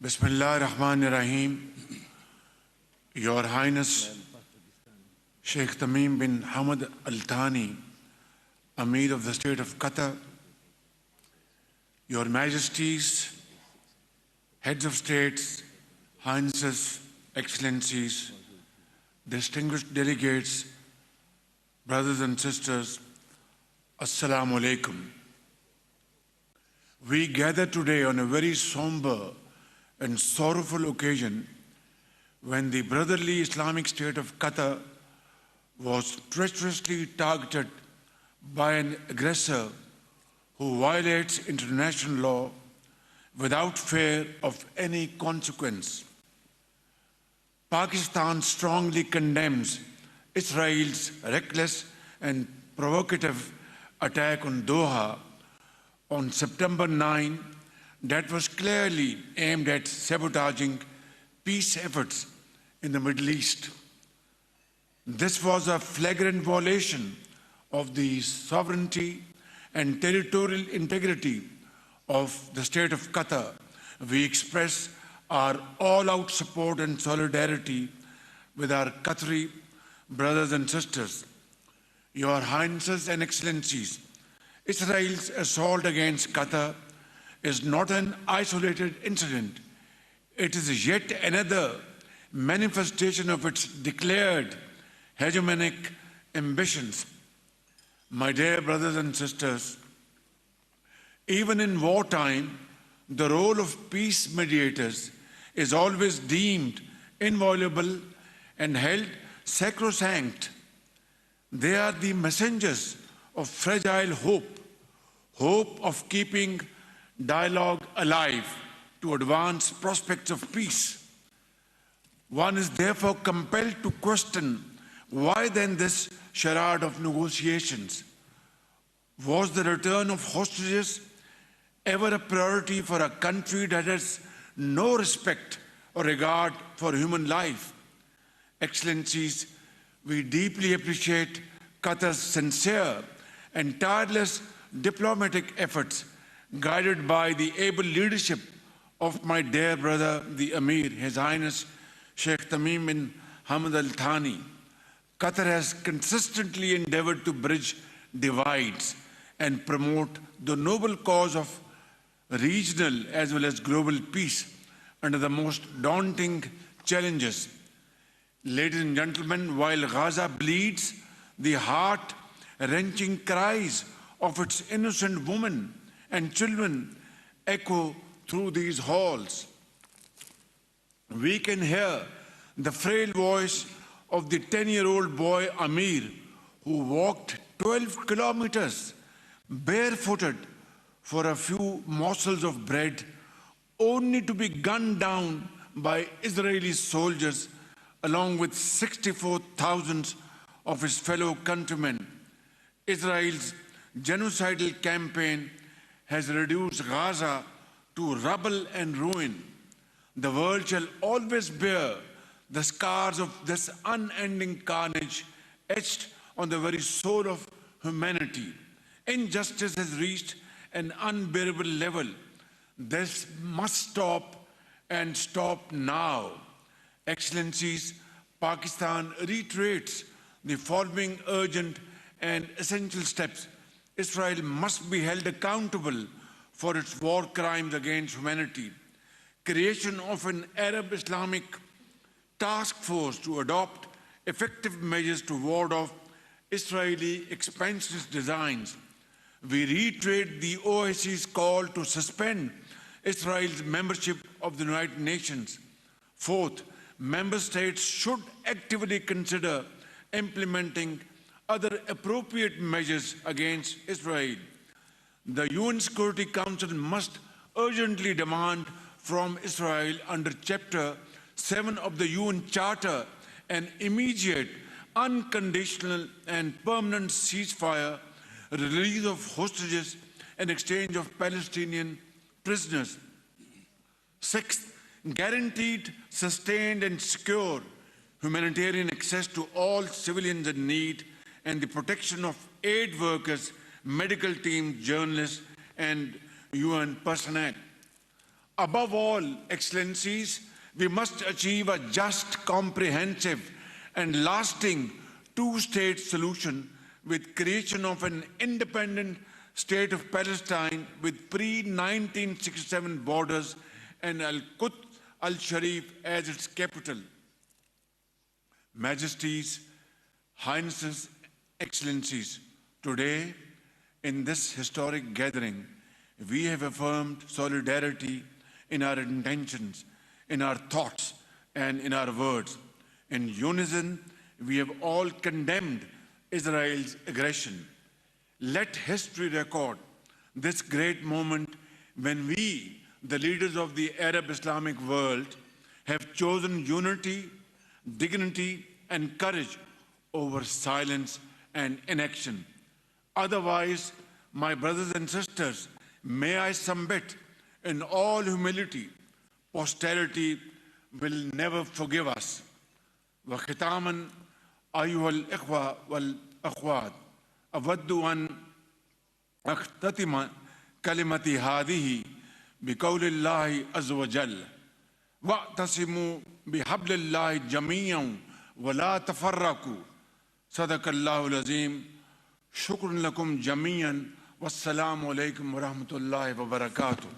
Bismillah ar-Rahman ar-Rahim. Your Highness Sheikh Tamim bin Hamad Al Thani, Amir of the State of Qatar, Your Majesties, Heads of States, Highnesses, Excellencies, distinguished delegates, brothers and sisters, Assalamu alaikum. We gather today on a very somber and sorrowful occasion when the brotherly Islamic State of Qatar was treacherously targeted by an aggressor who violates international law without fear of any consequence. Pakistan strongly condemns Israel's reckless and provocative attack on Doha on September 9 that was clearly aimed at sabotaging peace efforts in the Middle East. This was a flagrant violation of the sovereignty and territorial integrity of the State of Qatar. We express our all-out support and solidarity with our Qatari brothers and sisters. Your Highnesses and Excellencies, Israel's assault against Qatar is not an isolated incident. It is yet another manifestation of its declared hegemonic ambitions. My dear brothers and sisters, even in wartime, the role of peace mediators is always deemed inviolable and held sacrosanct. They are the messengers of fragile hope of keeping dialogue alive to advance prospects of peace. One is therefore compelled to question, why then this charade of negotiations? Was the return of hostages ever a priority for a country that has no respect or regard for human life? Excellencies, we deeply appreciate Qatar's sincere and tireless diplomatic efforts, guided by the able leadership of my dear brother, the Amir, His Highness Sheikh Tamim bin Hamad Al Thani. Qatar has consistently endeavored to bridge divides and promote the noble cause of regional as well as global peace under the most daunting challenges. Ladies and gentlemen, while Gaza bleeds, the heart-wrenching cries of its innocent women and children echo through these halls. We can hear the frail voice of the 10-year-old boy Amir, who walked 12 kilometers barefooted for a few morsels of bread, only to be gunned down by Israeli soldiers along with 64,000 of his fellow countrymen. Israel's genocidal campaign has reduced Gaza to rubble and ruin. The world shall always bear the scars of this unending carnage etched on the very soul of humanity. Injustice has reached an unbearable level. This must stop, and stop now. Excellencies, Pakistan reiterates the following urgent and essential steps. Israel must be held accountable for its war crimes against humanity. Creation of an Arab Islamic task force to adopt effective measures to ward off Israeli expansionist designs. We reiterate the OIC's call to suspend Israel's membership of the United Nations. Fourth, member states should actively consider implementing other appropriate measures against Israel. The UN Security Council must urgently demand from Israel under Chapter 7 of the UN Charter an immediate, unconditional and permanent ceasefire, release of hostages and exchange of Palestinian prisoners. Sixth, guaranteed, sustained and secure humanitarian access to all civilians in need and the protection of aid workers, medical teams, journalists and UN personnel. Above all, Excellencies, we must achieve a just, comprehensive, and lasting two-state solution with creation of an independent state of Palestine with pre-1967 borders and Al-Quds Al-Sharif as its capital. Majesties, Highnesses, Excellencies, today in this historic gathering, we have affirmed solidarity in our intentions, in our thoughts, and in our words. In unison, we have all condemned Israel's aggression. Let history record this great moment when we, the leaders of the Arab Islamic world, have chosen unity, dignity, and courage over silence and inaction. Otherwise, my brothers and sisters, may I submit in all humility, posterity will never forgive us. وختاما أيها الإخوة والأخوات أود أن أختتم كلمتي هذه بقول الله عز وجل واعتصموا بحبل الله جميعا ولا تفرقوا صدق الله العظيم شكرا لكم جميعا والسلام عليكم ورحمة الله وبركاته.